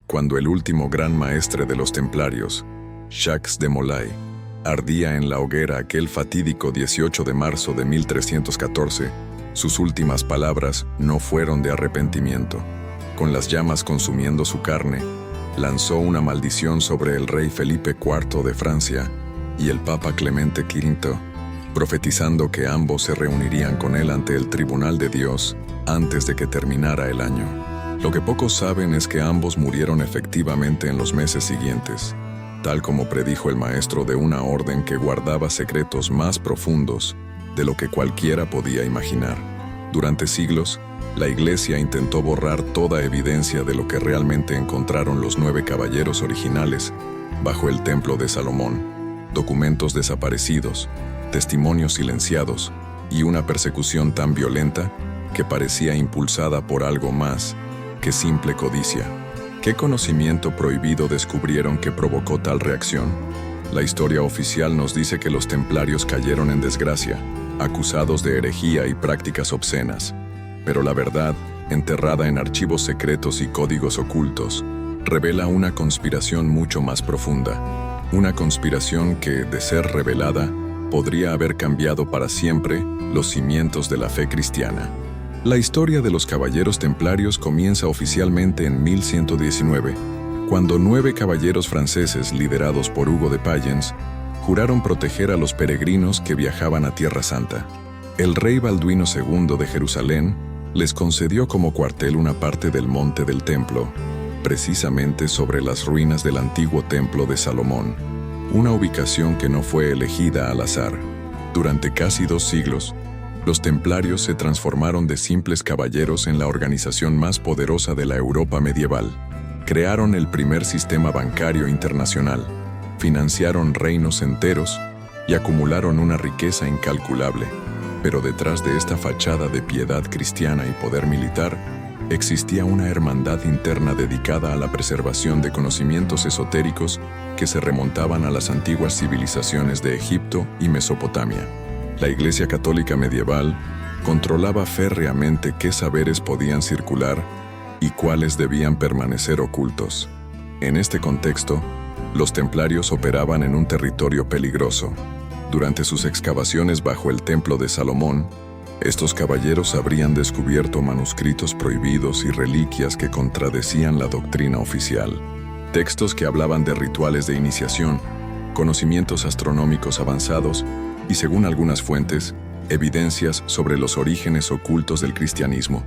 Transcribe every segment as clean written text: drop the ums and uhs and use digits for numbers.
cuando el último gran maestre de los templarios, Jacques de Molay, ardía en la hoguera aquel fatídico 18 de marzo de 1314, sus últimas palabras no fueron de arrepentimiento. Con las llamas consumiendo su carne, lanzó una maldición sobre el rey Felipe IV de Francia y el Papa Clemente V, profetizando que ambos se reunirían con él ante el tribunal de Dios antes de que terminara el año. Lo que pocos saben es que ambos murieron efectivamente en los meses siguientes, tal como predijo el maestro de una orden que guardaba secretos más profundos de lo que cualquiera podía imaginar. Durante siglos, la Iglesia intentó borrar toda evidencia de lo que realmente encontraron los 9 caballeros originales bajo el Templo de Salomón: documentos desaparecidos, testimonios silenciados y una persecución tan violenta que parecía impulsada por algo más que simple codicia. ¿Qué conocimiento prohibido descubrieron que provocó tal reacción? La historia oficial nos dice que los templarios cayeron en desgracia, acusados de herejía y prácticas obscenas. Pero la verdad, enterrada en archivos secretos y códigos ocultos, revela una conspiración mucho más profunda. Una conspiración que, de ser revelada, podría haber cambiado para siempre los cimientos de la fe cristiana. La historia de los caballeros templarios comienza oficialmente en 1119, cuando 9 caballeros franceses liderados por Hugo de Payens juraron proteger a los peregrinos que viajaban a Tierra Santa. El rey Balduino II de Jerusalén les concedió como cuartel una parte del monte del templo, precisamente sobre las ruinas del antiguo templo de Salomón, una ubicación que no fue elegida al azar. Durante casi 2 siglos, los templarios se transformaron de simples caballeros en la organización más poderosa de la Europa medieval. Crearon el primer sistema bancario internacional, financiaron reinos enteros y acumularon una riqueza incalculable. Pero detrás de esta fachada de piedad cristiana y poder militar, existía una hermandad interna dedicada a la preservación de conocimientos esotéricos que se remontaban a las antiguas civilizaciones de Egipto y Mesopotamia. La Iglesia Católica medieval controlaba férreamente qué saberes podían circular y cuáles debían permanecer ocultos. En este contexto, los templarios operaban en un territorio peligroso. Durante sus excavaciones bajo el Templo de Salomón, estos caballeros habrían descubierto manuscritos prohibidos y reliquias que contradecían la doctrina oficial. Textos que hablaban de rituales de iniciación, conocimientos astronómicos avanzados y, según algunas fuentes, evidencias sobre los orígenes ocultos del cristianismo.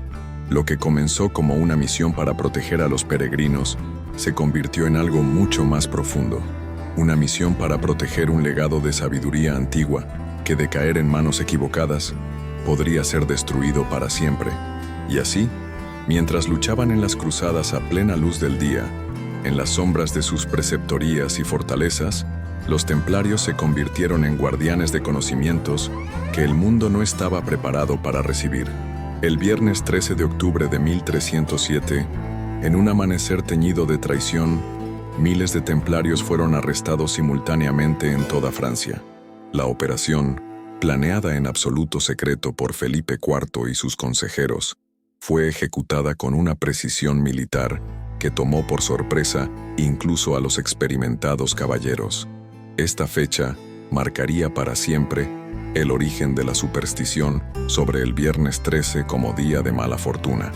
Lo que comenzó como una misión para proteger a los peregrinos se convirtió en algo mucho más profundo. Una misión para proteger un legado de sabiduría antigua que, de caer en manos equivocadas, podría ser destruido para siempre. Y así, mientras luchaban en las cruzadas a plena luz del día, en las sombras de sus preceptorías y fortalezas, los templarios se convirtieron en guardianes de conocimientos que el mundo no estaba preparado para recibir. El viernes 13 de octubre de 1307, en un amanecer teñido de traición, miles de templarios fueron arrestados simultáneamente en toda Francia. La operación, planeada en absoluto secreto por Felipe IV y sus consejeros, fue ejecutada con una precisión militar que tomó por sorpresa incluso a los experimentados caballeros. Esta fecha marcaría para siempre el origen de la superstición sobre el viernes 13 como día de mala fortuna.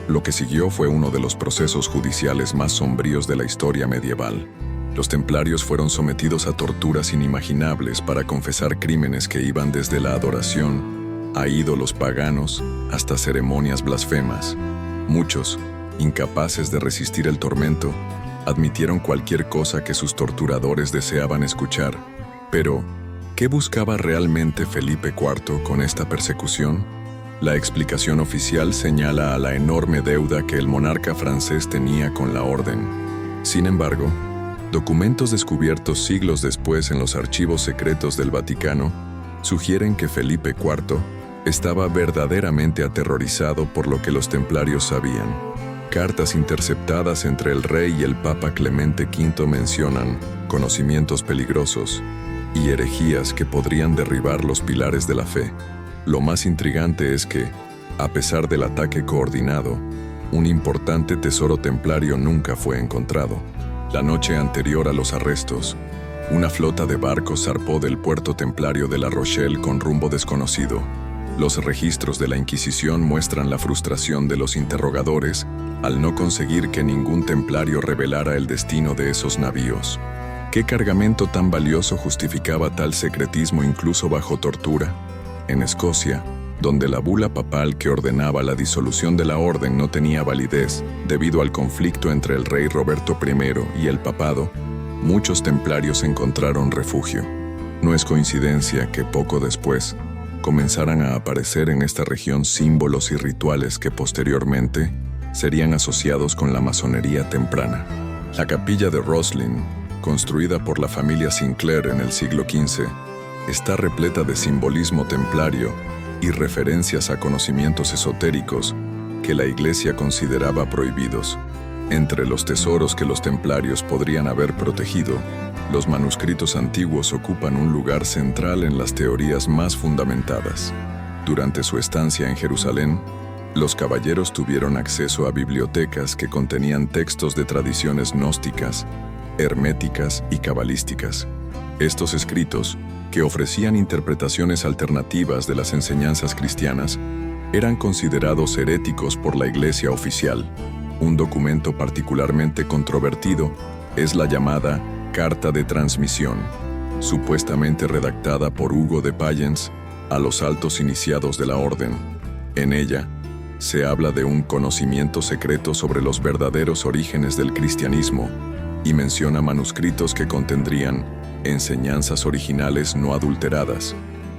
Lo que siguió fue uno de los procesos judiciales más sombríos de la historia medieval. Los templarios fueron sometidos a torturas inimaginables para confesar crímenes que iban desde la adoración a ídolos paganos hasta ceremonias blasfemas. Muchos, incapaces de resistir el tormento, admitieron cualquier cosa que sus torturadores deseaban escuchar. Pero, ¿qué buscaba realmente Felipe IV con esta persecución? La explicación oficial señala a la enorme deuda que el monarca francés tenía con la orden. Sin embargo, documentos descubiertos siglos después en los archivos secretos del Vaticano sugieren que Felipe IV estaba verdaderamente aterrorizado por lo que los templarios sabían. Cartas interceptadas entre el rey y el Papa Clemente V mencionan conocimientos peligrosos y herejías que podrían derribar los pilares de la fe. Lo más intrigante es que, a pesar del ataque coordinado, Un importante tesoro templario nunca fue encontrado. La noche anterior a los arrestos, una flota de barcos zarpó del puerto templario de La Rochelle con rumbo desconocido. Los registros de la Inquisición muestran la frustración de los interrogadores al no conseguir que ningún templario revelara el destino de esos navíos. ¿Qué cargamento tan valioso justificaba tal secretismo incluso bajo tortura? En Escocia, donde la bula papal que ordenaba la disolución de la orden no tenía validez debido al conflicto entre el rey Roberto I y el papado, muchos templarios encontraron refugio. No es coincidencia que poco después comenzaran a aparecer en esta región símbolos y rituales que posteriormente serían asociados con la masonería temprana. La capilla de Roslin, construida por la familia Sinclair en el siglo XV, está repleta de simbolismo templario y referencias a conocimientos esotéricos que la Iglesia consideraba prohibidos. Entre los tesoros que los templarios podrían haber protegido, los manuscritos antiguos ocupan un lugar central en las teorías más fundamentadas. Durante su estancia en Jerusalén, los caballeros tuvieron acceso a bibliotecas que contenían textos de tradiciones gnósticas, herméticas y cabalísticas. Estos escritos, que ofrecían interpretaciones alternativas de las enseñanzas cristianas, eran considerados heréticos por la Iglesia oficial. Un documento particularmente controvertido es la llamada Carta de Transmisión, supuestamente redactada por Hugo de Payens a los altos iniciados de la orden. En ella, se habla de un conocimiento secreto sobre los verdaderos orígenes del cristianismo y menciona manuscritos que contendrían enseñanzas originales no adulteradas.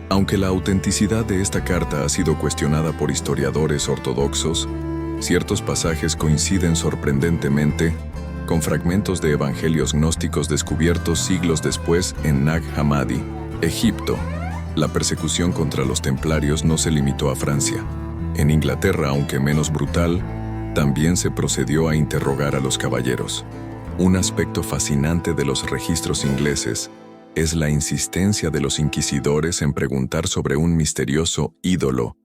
Aunque la autenticidad de esta carta ha sido cuestionada por historiadores ortodoxos, ciertos pasajes coinciden sorprendentemente con fragmentos de evangelios gnósticos descubiertos siglos después en Nag Hammadi, Egipto. La persecución contra los templarios no se limitó a Francia. En Inglaterra, aunque menos brutal, también se procedió a interrogar a los caballeros. Un aspecto fascinante de los registros ingleses es la insistencia de los inquisidores en preguntar sobre un misterioso ídolo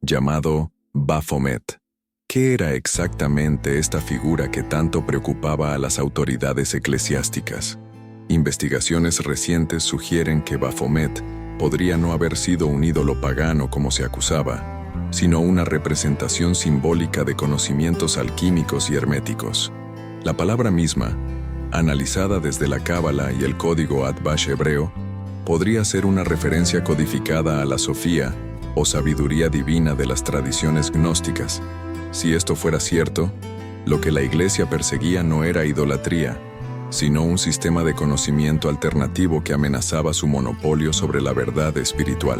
llamado Baphomet. ¿Qué era exactamente esta figura que tanto preocupaba a las autoridades eclesiásticas? Investigaciones recientes sugieren que Baphomet podría no haber sido un ídolo pagano como se acusaba, sino una representación simbólica de conocimientos alquímicos y herméticos. La palabra misma, analizada desde la Cábala y el código Atbash hebreo, podría ser una referencia codificada a la Sofía o sabiduría divina de las tradiciones gnósticas. Si esto fuera cierto, lo que la Iglesia perseguía no era idolatría, sino un sistema de conocimiento alternativo que amenazaba su monopolio sobre la verdad espiritual.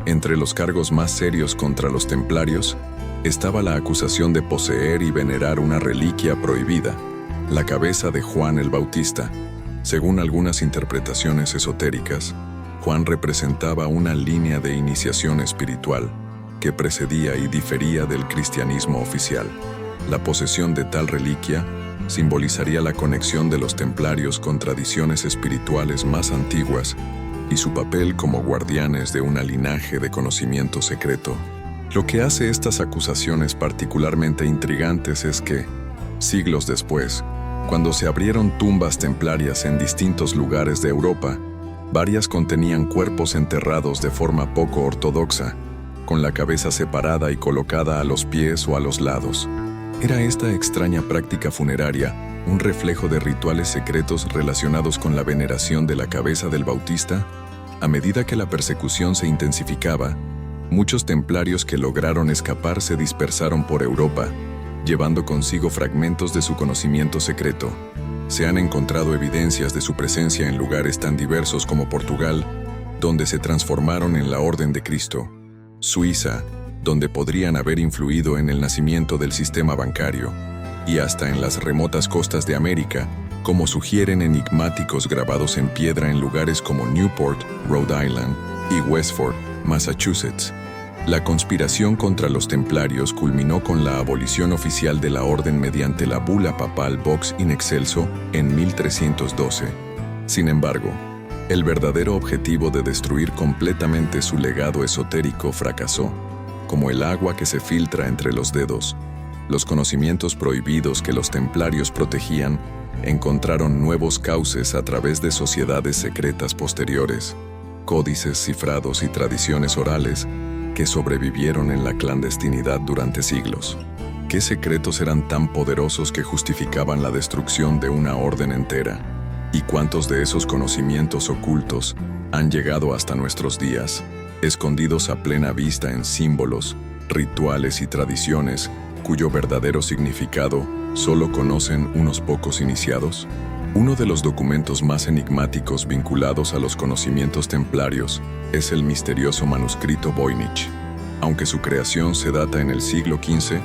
Entre los cargos más serios contra los templarios estaba la acusación de poseer y venerar una reliquia prohibida, la cabeza de Juan el Bautista. Según algunas interpretaciones esotéricas, Juan representaba una línea de iniciación espiritual que precedía y difería del cristianismo oficial. La posesión de tal reliquia simbolizaría la conexión de los templarios con tradiciones espirituales más antiguas y su papel como guardianes de un linaje de conocimiento secreto. Lo que hace estas acusaciones particularmente intrigantes es que, siglos después, cuando se abrieron tumbas templarias en distintos lugares de Europa, varias contenían cuerpos enterrados de forma poco ortodoxa, con la cabeza separada y colocada a los pies o a los lados. ¿Era esta extraña práctica funeraria un reflejo de rituales secretos relacionados con la veneración de la cabeza del Bautista? A medida que la persecución se intensificaba, muchos templarios que lograron escapar se dispersaron por Europa, llevando consigo fragmentos de su conocimiento secreto. Se han encontrado evidencias de su presencia en lugares tan diversos como Portugal, donde se transformaron en la Orden de Cristo; Suiza, donde podrían haber influido en el nacimiento del sistema bancario; y hasta en las remotas costas de América, como sugieren enigmáticos grabados en piedra en lugares como Newport, Rhode Island, y Westford, Massachusetts. La conspiración contra los templarios culminó con la abolición oficial de la orden mediante la bula papal Vox in Excelso en 1312. Sin embargo, el verdadero objetivo de destruir completamente su legado esotérico fracasó. Como el agua que se filtra entre los dedos, Los conocimientos prohibidos que los templarios protegían encontraron nuevos cauces a través de sociedades secretas posteriores, códices cifrados y tradiciones orales que sobrevivieron en la clandestinidad durante siglos. ¿Qué secretos eran tan poderosos que justificaban la destrucción de una orden entera? ¿Y cuántos de esos conocimientos ocultos han llegado hasta nuestros días, escondidos a plena vista en símbolos, rituales y tradiciones cuyo verdadero significado solo conocen unos pocos iniciados? Uno de los documentos más enigmáticos vinculados a los conocimientos templarios es el misterioso manuscrito Voynich. Aunque su creación se data en el siglo XV,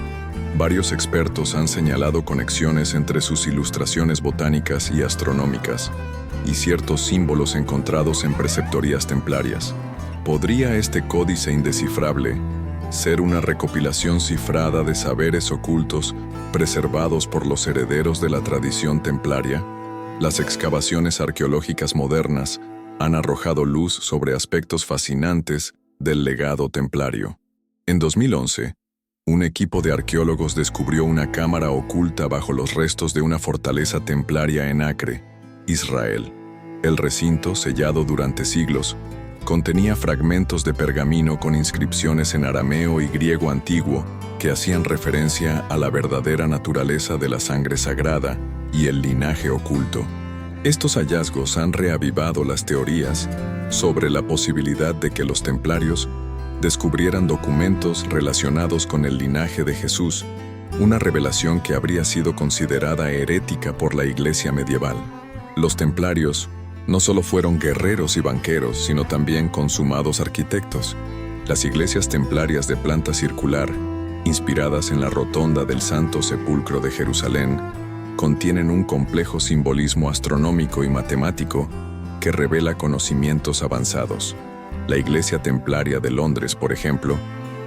varios expertos han señalado conexiones entre sus ilustraciones botánicas y astronómicas y ciertos símbolos encontrados en preceptorías templarias. ¿Podría este códice indescifrable ser una recopilación cifrada de saberes ocultos preservados por los herederos de la tradición templaria? Las excavaciones arqueológicas modernas han arrojado luz sobre aspectos fascinantes del legado templario. En 2011, un equipo de arqueólogos descubrió una cámara oculta bajo los restos de una fortaleza templaria en Acre, Israel. El recinto, sellado durante siglos, contenía fragmentos de pergamino con inscripciones en arameo y griego antiguo que hacían referencia a la verdadera naturaleza de la sangre sagrada y el linaje oculto. Estos hallazgos han reavivado las teorías sobre la posibilidad de que los templarios descubrieran documentos relacionados con el linaje de Jesús, una revelación que habría sido considerada herética por la Iglesia medieval. Los templarios no solo fueron guerreros y banqueros, sino también consumados arquitectos. Las iglesias templarias de planta circular, inspiradas en la rotonda del Santo Sepulcro de Jerusalén, contienen un complejo simbolismo astronómico y matemático que revela conocimientos avanzados. La Iglesia Templaria de Londres, por ejemplo,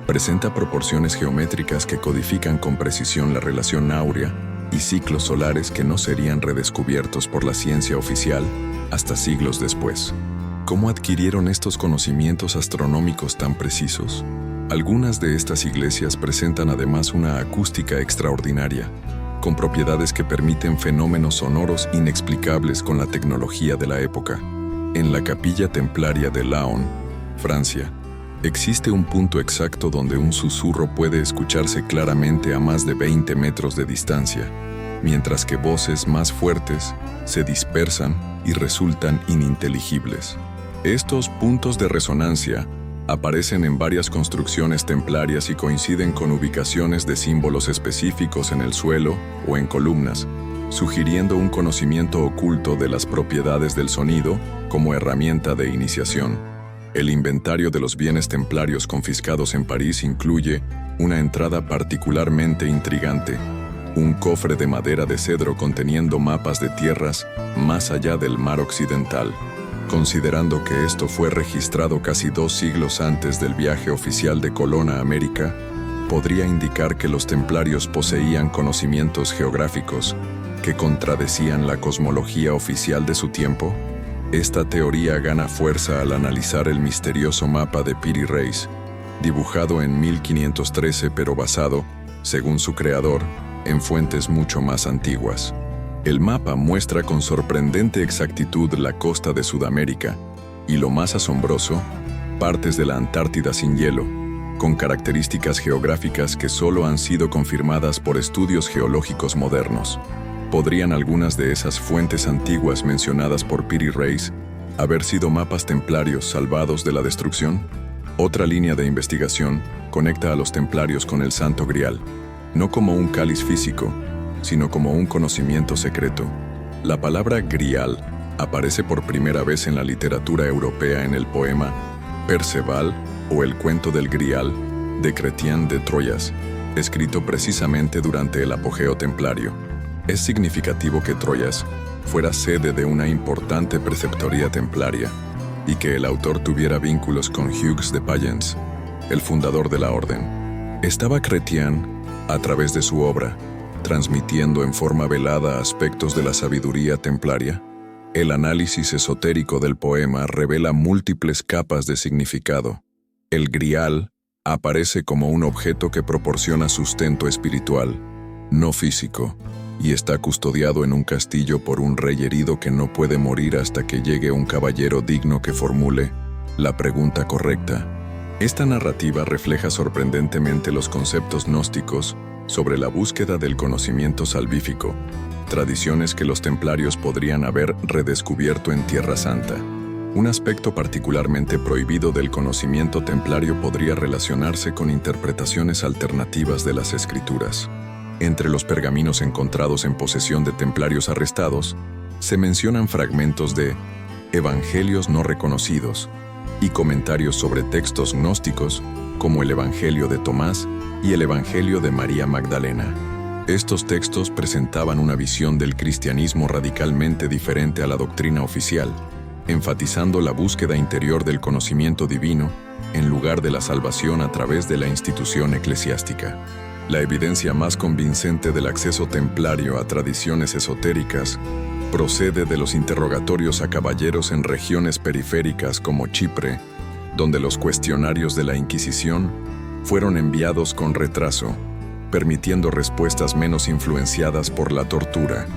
presenta proporciones geométricas que codifican con precisión la relación áurea y ciclos solares que no serían redescubiertos por la ciencia oficial hasta siglos después. ¿Cómo adquirieron estos conocimientos astronómicos tan precisos? Algunas de estas iglesias presentan además una acústica extraordinaria, con propiedades que permiten fenómenos sonoros inexplicables con la tecnología de la época. En la capilla templaria de Laon, Francia, existe un punto exacto donde un susurro puede escucharse claramente a más de 20 metros de distancia, mientras que voces más fuertes se dispersan y resultan ininteligibles. Estos puntos de resonancia aparecen en varias construcciones templarias y coinciden con ubicaciones de símbolos específicos en el suelo o en columnas, sugiriendo un conocimiento oculto de las propiedades del sonido como herramienta de iniciación. El inventario de los bienes templarios confiscados en París incluye una entrada particularmente intrigante: un cofre de madera de cedro conteniendo mapas de tierras más allá del mar occidental. Considerando que esto fue registrado casi 2 siglos antes del viaje oficial de Colón a América, podría indicar que los templarios poseían conocimientos geográficos que contradecían la cosmología oficial de su tiempo. Esta teoría gana fuerza al analizar el misterioso mapa de Piri Reis, dibujado en 1513 pero basado, según su creador, en fuentes mucho más antiguas. El mapa muestra con sorprendente exactitud la costa de Sudamérica y, lo más asombroso, partes de la Antártida sin hielo, con características geográficas que solo han sido confirmadas por estudios geológicos modernos. ¿Podrían algunas de esas fuentes antiguas mencionadas por Piri Reis haber sido mapas templarios salvados de la destrucción? Otra línea de investigación conecta a los templarios con el Santo Grial, no como un cáliz físico, sino como un conocimiento secreto. La palabra grial aparece por primera vez en la literatura europea en el poema Perceval o el cuento del Grial de Chrétien de Troyes, escrito precisamente durante el apogeo templario. Es significativo que Troyes fuera sede de una importante preceptoría templaria y que el autor tuviera vínculos con Hugues de Payens, el fundador de la orden. ¿Estaba Chrétien, a través de su obra, transmitiendo en forma velada aspectos de la sabiduría templaria? El análisis esotérico del poema revela múltiples capas de significado. El Grial Aparece como un objeto que proporciona sustento espiritual, no físico, y está custodiado en un castillo por un rey herido que no puede morir hasta que llegue un caballero digno que formule la pregunta correcta. Esta narrativa refleja sorprendentemente los conceptos gnósticos sobre la búsqueda del conocimiento salvífico, tradiciones que los templarios podrían haber redescubierto en Tierra Santa. Un aspecto particularmente prohibido del conocimiento templario podría relacionarse con interpretaciones alternativas de las escrituras. Entre los pergaminos encontrados en posesión de templarios arrestados, se mencionan fragmentos de evangelios no reconocidos y comentarios sobre textos gnósticos como el Evangelio de Tomás y el Evangelio de María Magdalena. Estos textos presentaban una visión del cristianismo radicalmente diferente a la doctrina oficial, enfatizando la búsqueda interior del conocimiento divino en lugar de la salvación a través de la institución eclesiástica. La evidencia más convincente del acceso templario a tradiciones esotéricas procede de los interrogatorios a caballeros en regiones periféricas como Chipre, donde los cuestionarios de la Inquisición fueron enviados con retraso, permitiendo respuestas menos influenciadas por la tortura.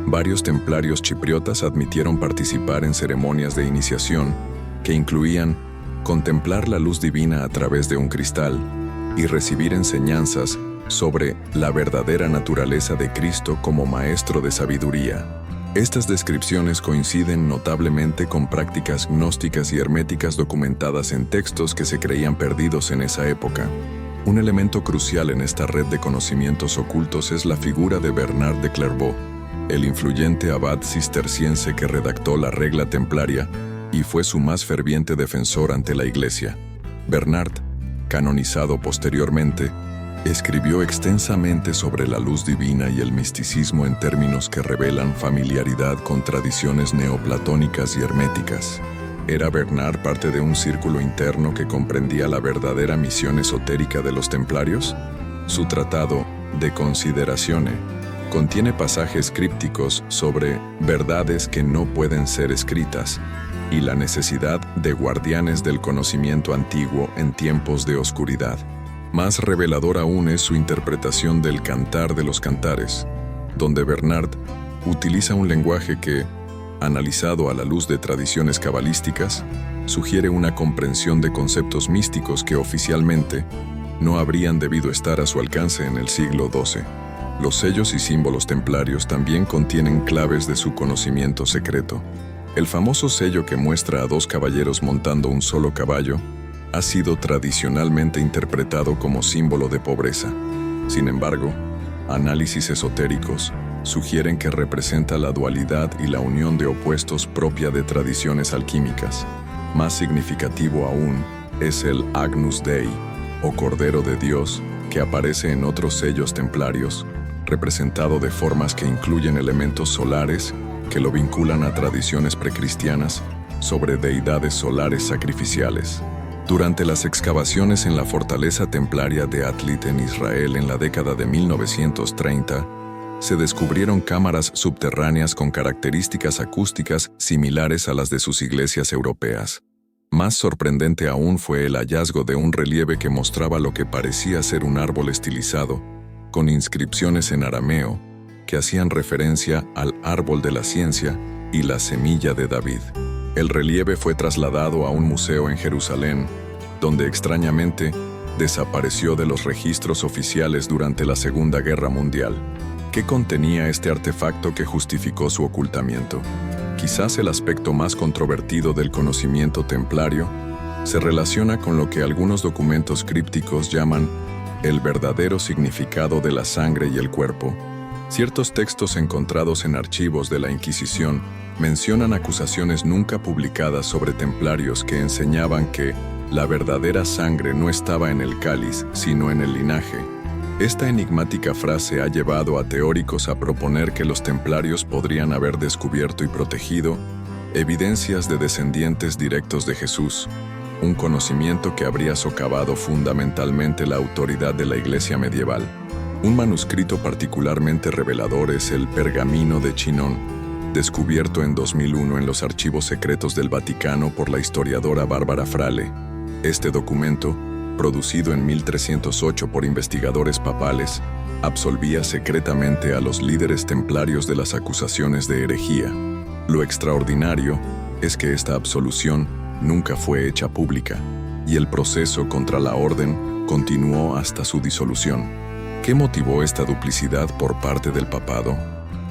Varios templarios chipriotas admitieron participar en ceremonias de iniciación que incluían contemplar la luz divina a través de un cristal y recibir enseñanzas sobre la verdadera naturaleza de Cristo como maestro de sabiduría. Estas descripciones coinciden notablemente con prácticas gnósticas y herméticas documentadas en textos que se creían perdidos en esa época. Un elemento crucial en esta red de conocimientos ocultos es la figura de Bernard de Clairvaux, el influyente abad cisterciense que redactó la regla templaria y fue su más ferviente defensor ante la Iglesia. Bernard, canonizado posteriormente, escribió extensamente sobre la luz divina y el misticismo en términos que revelan familiaridad con tradiciones neoplatónicas y herméticas. ¿Era Bernard parte de un círculo interno que comprendía la verdadera misión esotérica de los templarios? Su tratado De Consideratione contiene pasajes crípticos sobre verdades que no pueden ser escritas y la necesidad de guardianes del conocimiento antiguo en tiempos de oscuridad. Más revelador aún es su interpretación del Cantar de los Cantares, donde Bernard utiliza un lenguaje que, analizado a la luz de tradiciones cabalísticas, sugiere una comprensión de conceptos místicos que oficialmente no habrían debido estar a su alcance en el siglo XII. Los sellos y símbolos templarios también contienen claves de su conocimiento secreto. El famoso sello que muestra a dos caballeros montando un solo caballo ha sido tradicionalmente interpretado como símbolo de pobreza. Sin embargo, análisis esotéricos sugieren que representa la dualidad y la unión de opuestos propia de tradiciones alquímicas. Más significativo aún es el Agnus Dei, o Cordero de Dios, que aparece en otros sellos templarios, representado de formas que incluyen elementos solares que lo vinculan a tradiciones precristianas sobre deidades solares sacrificiales. Durante las excavaciones en la fortaleza templaria de Atlit en Israel en la década de 1930, se descubrieron cámaras subterráneas con características acústicas similares a las de sus iglesias europeas. Más sorprendente aún fue el hallazgo de un relieve que mostraba lo que parecía ser un árbol estilizado, con inscripciones en arameo, que hacían referencia al árbol de la ciencia y la semilla de David. El relieve fue trasladado a un museo en Jerusalén, donde extrañamente desapareció de los registros oficiales durante la Segunda Guerra Mundial. ¿Qué contenía este artefacto que justificó su ocultamiento? Quizás el aspecto más controvertido del conocimiento templario se relaciona con lo que algunos documentos crípticos llaman el verdadero significado de la sangre y el cuerpo. Ciertos textos encontrados en archivos de la Inquisición mencionan acusaciones nunca publicadas sobre templarios que enseñaban que la verdadera sangre no estaba en el cáliz, sino en el linaje. Esta enigmática frase ha llevado a teóricos a proponer que los templarios podrían haber descubierto y protegido evidencias de descendientes directos de Jesús, un conocimiento que habría socavado fundamentalmente la autoridad de la Iglesia medieval. Un manuscrito particularmente revelador es el Pergamino de Chinon, descubierto en 2001 en los archivos secretos del Vaticano por la historiadora Bárbara Frale. Este documento producido en 1308 por investigadores papales, absolvía secretamente a los líderes templarios de las acusaciones de herejía. Lo extraordinario es que esta absolución nunca fue hecha pública, y el proceso contra la orden continuó hasta su disolución. ¿Qué motivó esta duplicidad por parte del papado?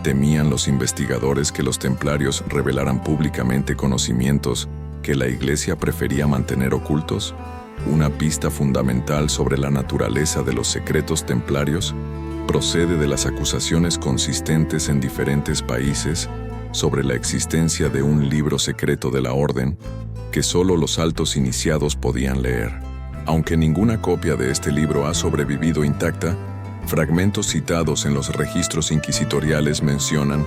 ¿Temían los investigadores que los templarios revelaran públicamente conocimientos que la Iglesia prefería mantener ocultos? Una pista fundamental sobre la naturaleza de los secretos templarios procede de las acusaciones consistentes en diferentes países sobre la existencia de un libro secreto de la orden que solo los altos iniciados podían leer. Aunque ninguna copia de este libro ha sobrevivido intacta, fragmentos citados en los registros inquisitoriales mencionan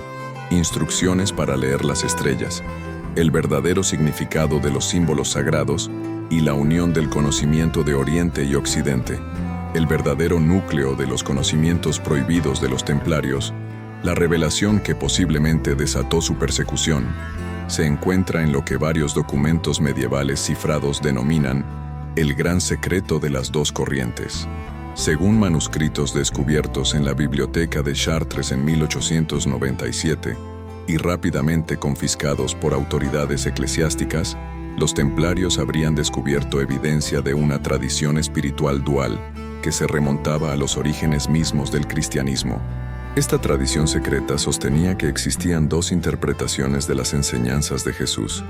instrucciones para leer las estrellas, el verdadero significado de los símbolos sagrados y la unión del conocimiento de Oriente y Occidente, el verdadero núcleo de los conocimientos prohibidos de los templarios. La revelación que posiblemente desató su persecución se encuentra en lo que varios documentos medievales cifrados denominan el gran secreto de las dos corrientes. Según manuscritos descubiertos en la biblioteca de Chartres en 1897 y rápidamente confiscados por autoridades eclesiásticas, los templarios habrían descubierto evidencia de una tradición espiritual dual que se remontaba a los orígenes mismos del cristianismo. Esta tradición secreta sostenía que existían dos interpretaciones de las enseñanzas de Jesús,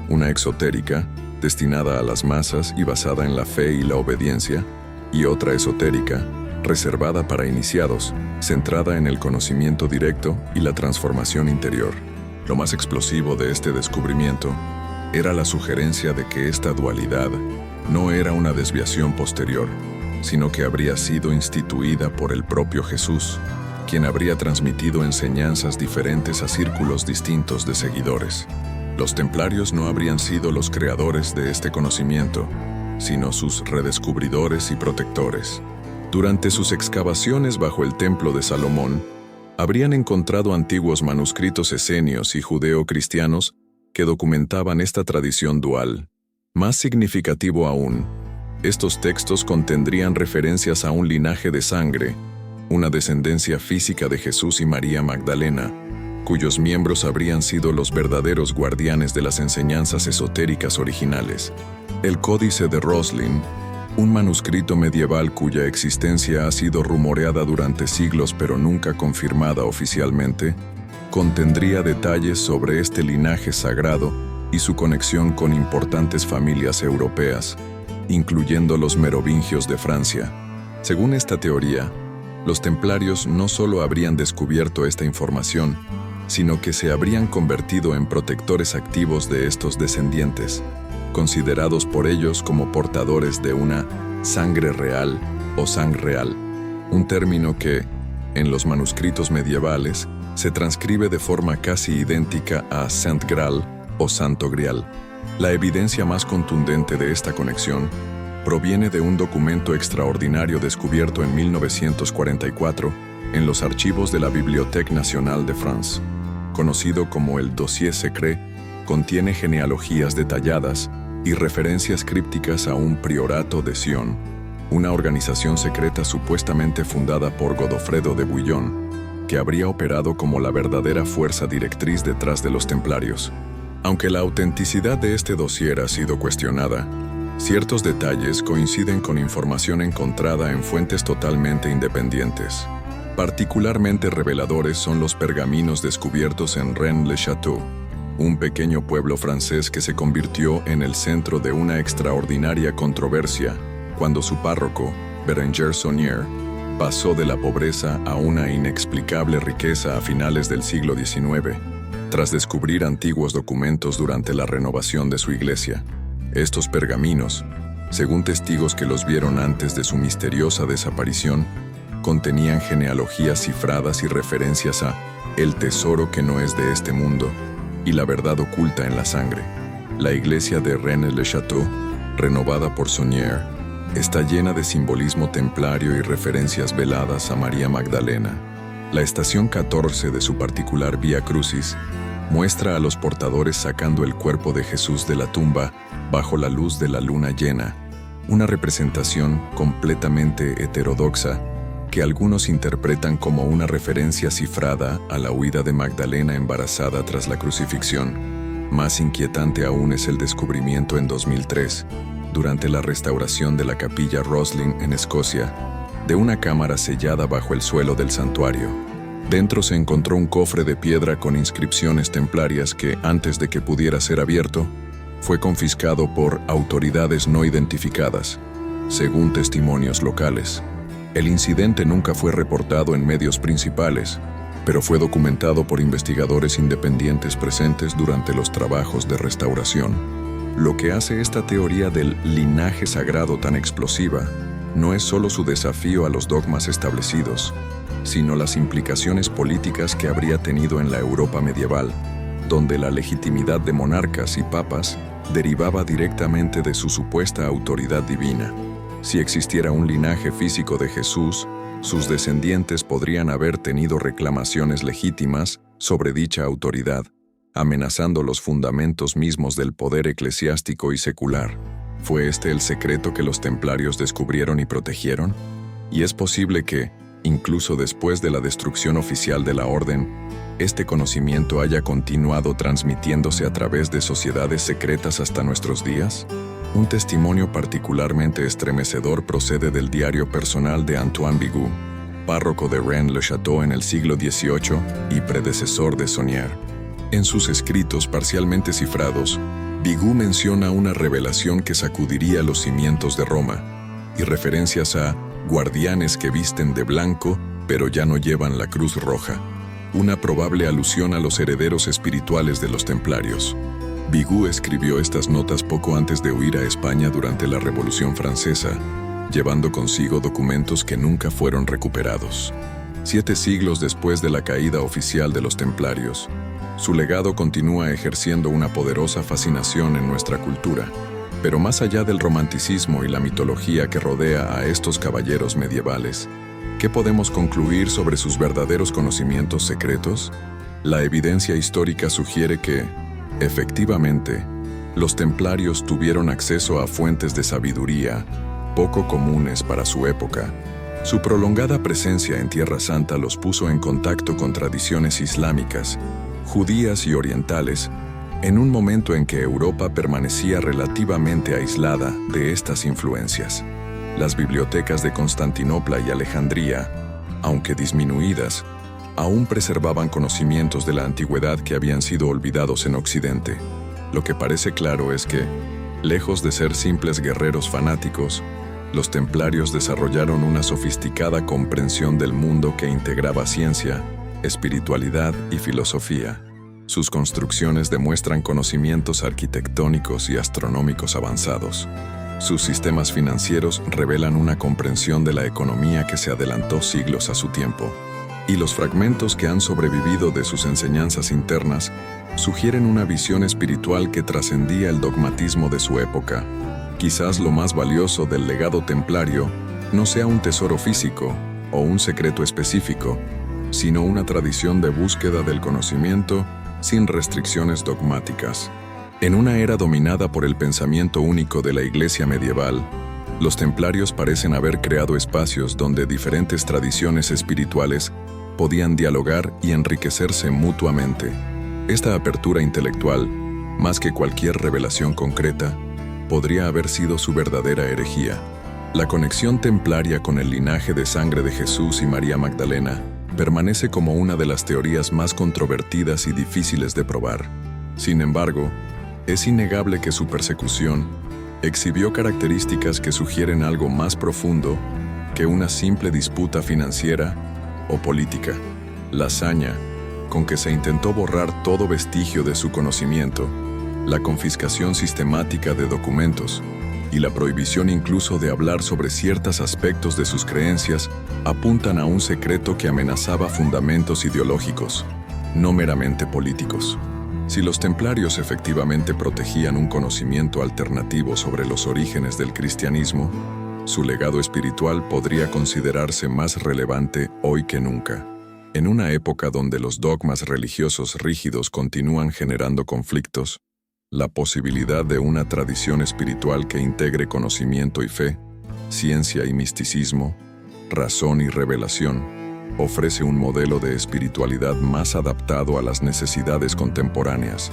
una exotérica, destinada a las masas y basada en la fe y la obediencia, y otra esotérica, reservada para iniciados, centrada en el conocimiento directo y la transformación interior. Lo más explosivo de este descubrimiento era la sugerencia de que esta dualidad no era una desviación posterior, sino que habría sido instituida por el propio Jesús, quien habría transmitido enseñanzas diferentes a círculos distintos de seguidores. Los templarios no habrían sido los creadores de este conocimiento, sino sus redescubridores y protectores. Durante sus excavaciones bajo el Templo de Salomón, habrían encontrado antiguos manuscritos esenios y judeo-cristianos que documentaban esta tradición dual. Más significativo aún, estos textos contendrían referencias a un linaje de sangre, una descendencia física de Jesús y María Magdalena, cuyos miembros habrían sido los verdaderos guardianes de las enseñanzas esotéricas originales. El Códice de Roslin, un manuscrito medieval cuya existencia ha sido rumoreada durante siglos pero nunca confirmada oficialmente, contendría detalles sobre este linaje sagrado y su conexión con importantes familias europeas, incluyendo los merovingios de Francia. Según esta teoría, los templarios no solo habrían descubierto esta información, sino que se habrían convertido en protectores activos de estos descendientes, considerados por ellos como portadores de una sangre real o sang real, un término que, en los manuscritos medievales, se transcribe de forma casi idéntica a Saint Graal o Santo Grial. La evidencia más contundente de esta conexión proviene de un documento extraordinario descubierto en 1944 en los archivos de la Bibliothèque Nationale de France. Conocido como el Dossier Secret, contiene genealogías detalladas y referencias crípticas a un priorato de Sion, una organización secreta supuestamente fundada por Godofredo de Bouillon, que habría operado como la verdadera fuerza directriz detrás de los templarios. Aunque la autenticidad de este dossier ha sido cuestionada, ciertos detalles coinciden con información encontrada en fuentes totalmente independientes. Particularmente reveladores son los pergaminos descubiertos en Rennes-le-Château, un pequeño pueblo francés que se convirtió en el centro de una extraordinaria controversia cuando su párroco, Bérenger Saunier, pasó de la pobreza a una inexplicable riqueza a finales del siglo XIX, tras descubrir antiguos documentos durante la renovación de su iglesia. Estos pergaminos, según testigos que los vieron antes de su misteriosa desaparición, contenían genealogías cifradas y referencias a el tesoro que no es de este mundo y la verdad oculta en la sangre. La iglesia de Rennes-le-Château, renovada por Saunier, está llena de simbolismo templario y referencias veladas a María Magdalena. La estación 14 de su particular Vía Crucis muestra a los portadores sacando el cuerpo de Jesús de la tumba bajo la luz de la luna llena, una representación completamente heterodoxa que algunos interpretan como una referencia cifrada a la huida de Magdalena embarazada tras la crucifixión. Más inquietante aún es el descubrimiento en 2003, durante la restauración de la capilla Roslin en Escocia, de una cámara sellada bajo el suelo del santuario. Dentro se encontró un cofre de piedra con inscripciones templarias que, antes de que pudiera ser abierto, fue confiscado por autoridades no identificadas, según testimonios locales. El incidente nunca fue reportado en medios principales, pero fue documentado por investigadores independientes presentes durante los trabajos de restauración. Lo que hace esta teoría del linaje sagrado tan explosiva no es solo su desafío a los dogmas establecidos, sino las implicaciones políticas que habría tenido en la Europa medieval, donde la legitimidad de monarcas y papas derivaba directamente de su supuesta autoridad divina. Si existiera un linaje físico de Jesús, sus descendientes podrían haber tenido reclamaciones legítimas sobre dicha autoridad, amenazando los fundamentos mismos del poder eclesiástico y secular. ¿Fue este el secreto que los templarios descubrieron y protegieron? Y es posible que, incluso después de la destrucción oficial de la orden, este conocimiento haya continuado transmitiéndose a través de sociedades secretas hasta nuestros días. Un testimonio particularmente estremecedor procede del diario personal de Antoine Bigot, párroco de Rennes-le-Château en el siglo XVIII y predecesor de Saunière. En sus escritos parcialmente cifrados, Bigot menciona una revelación que sacudiría los cimientos de Roma, y referencias a guardianes que visten de blanco pero ya no llevan la cruz roja, una probable alusión a los herederos espirituales de los templarios. Bigot escribió estas notas poco antes de huir a España durante la Revolución Francesa, llevando consigo documentos que nunca fueron recuperados. 7 siglos después de la caída oficial de los templarios, su legado continúa ejerciendo una poderosa fascinación en nuestra cultura. Pero más allá del romanticismo y la mitología que rodea a estos caballeros medievales, ¿qué podemos concluir sobre sus verdaderos conocimientos secretos? La evidencia histórica sugiere que, efectivamente, los templarios tuvieron acceso a fuentes de sabiduría poco comunes para su época. Su prolongada presencia en Tierra Santa los puso en contacto con tradiciones islámicas, judías y orientales, en un momento en que Europa permanecía relativamente aislada de estas influencias. Las bibliotecas de Constantinopla y Alejandría, aunque disminuidas, aún preservaban conocimientos de la antigüedad que habían sido olvidados en Occidente. Lo que parece claro es que, lejos de ser simples guerreros fanáticos, los templarios desarrollaron una sofisticada comprensión del mundo que integraba ciencia, espiritualidad y filosofía. Sus construcciones demuestran conocimientos arquitectónicos y astronómicos avanzados. Sus sistemas financieros revelan una comprensión de la economía que se adelantó siglos a su tiempo. Y los fragmentos que han sobrevivido de sus enseñanzas internas sugieren una visión espiritual que trascendía el dogmatismo de su época. Quizás lo más valioso del legado templario no sea un tesoro físico o un secreto específico, sino una tradición de búsqueda del conocimiento sin restricciones dogmáticas. En una era dominada por el pensamiento único de la Iglesia medieval, los templarios parecen haber creado espacios donde diferentes tradiciones espirituales podían dialogar y enriquecerse mutuamente. Esta apertura intelectual, más que cualquier revelación concreta, podría haber sido su verdadera herejía. La conexión templaria con el linaje de sangre de Jesús y María Magdalena permanece como una de las teorías más controvertidas y difíciles de probar. Sin embargo, es innegable que su persecución exhibió características que sugieren algo más profundo que una simple disputa financiera o política. La hazaña con que se intentó borrar todo vestigio de su conocimiento, la confiscación sistemática de documentos y la prohibición incluso de hablar sobre ciertos aspectos de sus creencias apuntan a un secreto que amenazaba fundamentos ideológicos, no meramente políticos. Si los templarios efectivamente protegían un conocimiento alternativo sobre los orígenes del cristianismo, su legado espiritual podría considerarse más relevante hoy que nunca. En una época donde los dogmas religiosos rígidos continúan generando conflictos, La posibilidad de una tradición espiritual que integre conocimiento y fe, ciencia y misticismo, razón y revelación, ofrece un modelo de espiritualidad más adaptado a las necesidades contemporáneas.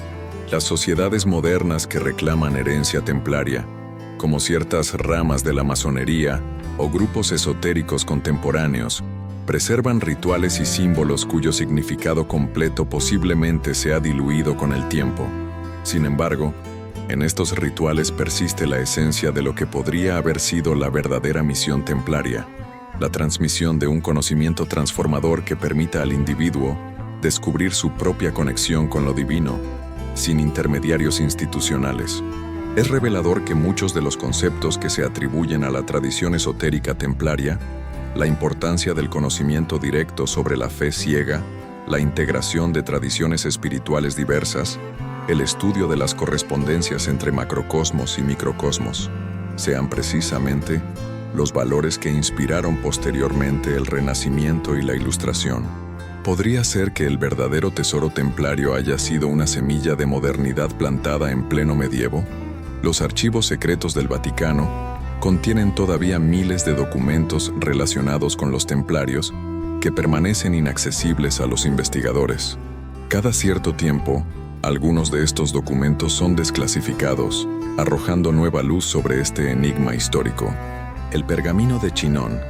Las sociedades modernas que reclaman herencia templaria, como ciertas ramas de la masonería o grupos esotéricos contemporáneos, preservan rituales y símbolos cuyo significado completo posiblemente se ha diluido con el tiempo. Sin embargo, en estos rituales persiste la esencia de lo que podría haber sido la verdadera misión templaria, la transmisión de un conocimiento transformador que permita al individuo descubrir su propia conexión con lo divino, sin intermediarios institucionales. Es revelador que muchos de los conceptos que se atribuyen a la tradición esotérica templaria, la importancia del conocimiento directo sobre la fe ciega, la integración de tradiciones espirituales diversas, el estudio de las correspondencias entre macrocosmos y microcosmos, sean precisamente los valores que inspiraron posteriormente el Renacimiento y la Ilustración. ¿Podría ser que el verdadero tesoro templario haya sido una semilla de modernidad plantada en pleno medievo? Los archivos secretos del Vaticano contienen todavía miles de documentos relacionados con los templarios que permanecen inaccesibles a los investigadores. Cada cierto tiempo, algunos de estos documentos son desclasificados, arrojando nueva luz sobre este enigma histórico. El pergamino de Chinon,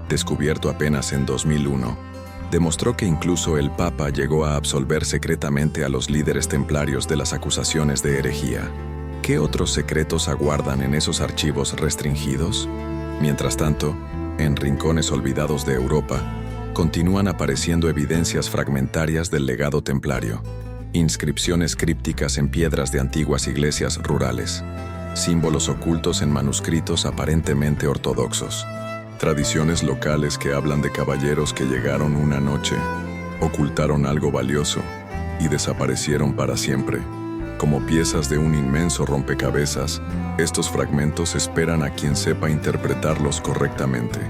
descubierto apenas en 2001, demostró que incluso el Papa llegó a absolver secretamente a los líderes templarios de las acusaciones de herejía. ¿Qué otros secretos aguardan en esos archivos restringidos? Mientras tanto, en rincones olvidados de Europa, continúan apareciendo evidencias fragmentarias del legado templario. Inscripciones crípticas en piedras de antiguas iglesias rurales, símbolos ocultos en manuscritos aparentemente ortodoxos, tradiciones locales que hablan de caballeros que llegaron una noche, ocultaron algo valioso y desaparecieron para siempre. Como piezas de un inmenso rompecabezas, estos fragmentos esperan a quien sepa interpretarlos correctamente.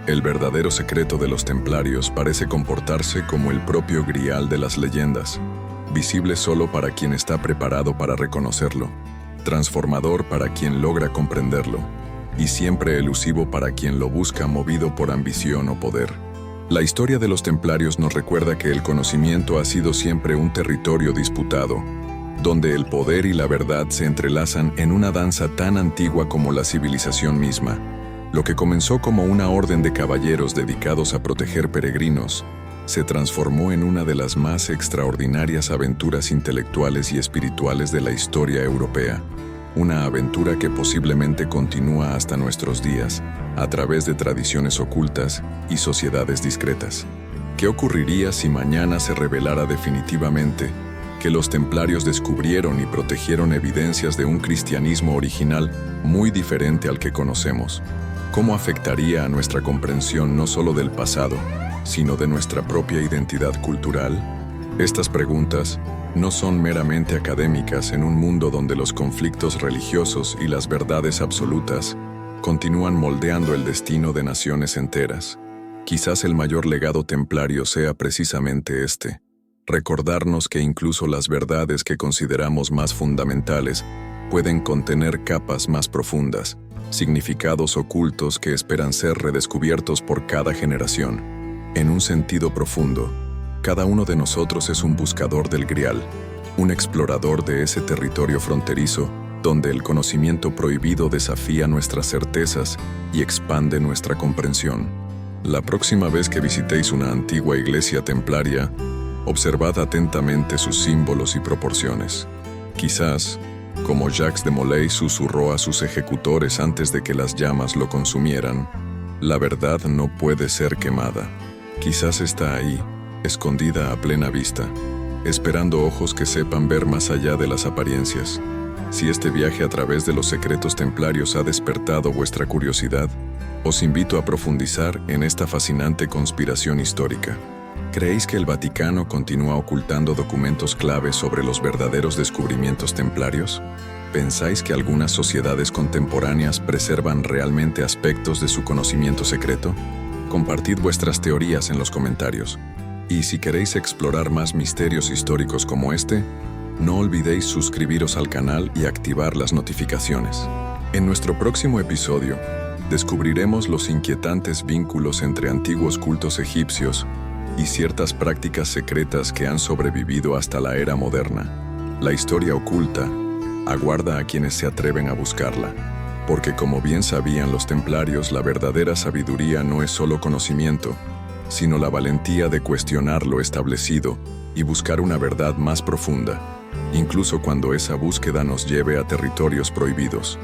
El verdadero secreto de los templarios parece comportarse como el propio grial de las leyendas, visible solo para quien está preparado para reconocerlo, transformador para quien logra comprenderlo, y siempre elusivo para quien lo busca movido por ambición o poder. La historia de los templarios nos recuerda que el conocimiento ha sido siempre un territorio disputado, donde el poder y la verdad se entrelazan en una danza tan antigua como la civilización misma. Lo que comenzó como una orden de caballeros dedicados a proteger peregrinos, se transformó en una de las más extraordinarias aventuras intelectuales y espirituales de la historia europea. Una aventura que posiblemente continúa hasta nuestros días, a través de tradiciones ocultas y sociedades discretas. ¿Qué ocurriría si mañana se revelara definitivamente que los templarios descubrieron y protegieron evidencias de un cristianismo original muy diferente al que conocemos? ¿Cómo afectaría a nuestra comprensión no solo del pasado, sino de nuestra propia identidad cultural? Estas preguntas no son meramente académicas en un mundo donde los conflictos religiosos y las verdades absolutas continúan moldeando el destino de naciones enteras. Quizás el mayor legado templario sea precisamente este: recordarnos que incluso las verdades que consideramos más fundamentales pueden contener capas más profundas, significados ocultos que esperan ser redescubiertos por cada generación. En un sentido profundo, cada uno de nosotros es un buscador del Grial, un explorador de ese territorio fronterizo donde el conocimiento prohibido desafía nuestras certezas y expande nuestra comprensión. La próxima vez que visitéis una antigua iglesia templaria, observad atentamente sus símbolos y proporciones. Quizás, como Jacques de Molay susurró a sus ejecutores antes de que las llamas lo consumieran, la verdad no puede ser quemada. Quizás está ahí, escondida a plena vista, esperando ojos que sepan ver más allá de las apariencias. Si este viaje a través de los secretos templarios ha despertado vuestra curiosidad, os invito a profundizar en esta fascinante conspiración histórica. ¿Creéis que el Vaticano continúa ocultando documentos clave sobre los verdaderos descubrimientos templarios? ¿Pensáis que algunas sociedades contemporáneas preservan realmente aspectos de su conocimiento secreto? Compartid vuestras teorías en los comentarios. Y si queréis explorar más misterios históricos como este, No olvidéis suscribiros al canal y activar las notificaciones. En nuestro próximo episodio, descubriremos los inquietantes vínculos entre antiguos cultos egipcios y ciertas prácticas secretas que han sobrevivido hasta la era moderna. La historia oculta aguarda a quienes se atreven a buscarla, porque como bien sabían los templarios, la verdadera sabiduría no es solo conocimiento, sino la valentía de cuestionar lo establecido y buscar una verdad más profunda, incluso cuando esa búsqueda nos lleve a territorios prohibidos.